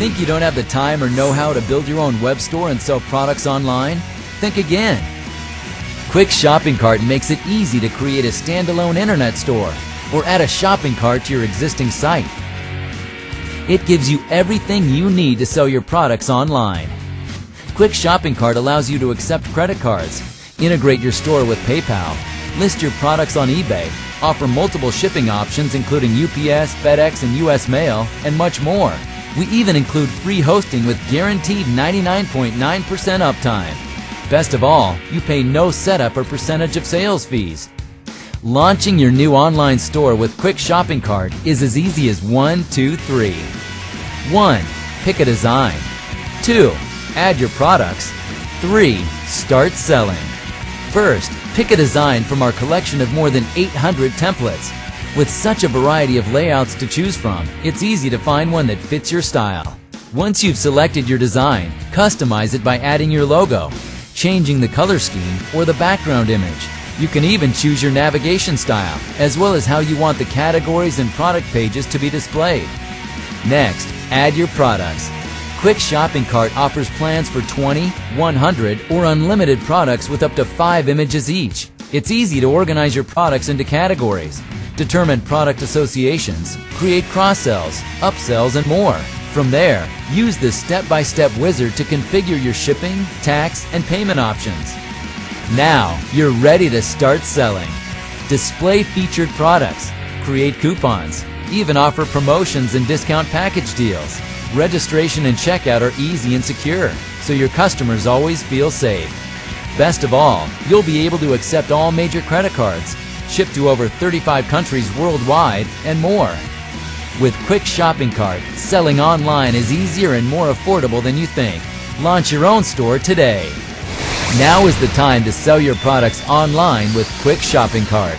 Think you don't have the time or know-how to build your own web store and sell products online? Think again. Quick Shopping Cart makes it easy to create a standalone internet store or add a shopping cart to your existing site. It gives you everything you need to sell your products online. Quick Shopping Cart allows you to accept credit cards, integrate your store with PayPal, list your products on eBay, offer multiple shipping options including UPS, FedEx, and US Mail, and much more. We even include free hosting with guaranteed 99.9% uptime. Best of all, you pay no setup or percentage of sales fees. Launching your new online store with Quick Shopping Cart is as easy as 1, 2, 3. 1. Pick a design. 2. Add your products. 3. Start selling. First, pick a design from our collection of more than 800 templates. With such a variety of layouts to choose from, it's easy to find one that fits your style. Once you've selected your design, customize it by adding your logo, changing the color scheme, or the background image. You can even choose your navigation style, as well as how you want the categories and product pages to be displayed. Next, add your products. Quick Shopping Cart offers plans for 20, 100, or unlimited products with up to 5 images each. It's easy to organize your products into categories, determine product associations, create cross-sells, upsells, and more. From there, use the step-by-step wizard to configure your shipping, tax, and payment options. Now, you're ready to start selling. Display featured products, create coupons, even offer promotions and discount package deals. Registration and checkout are easy and secure, so your customers always feel safe. Best of all, you'll be able to accept all major credit cards, ship to over 35 countries worldwide, and more. With Quick Shopping Cart, selling online is easier and more affordable than you think. Launch your own store today. Now is the time to sell your products online with Quick Shopping Cart.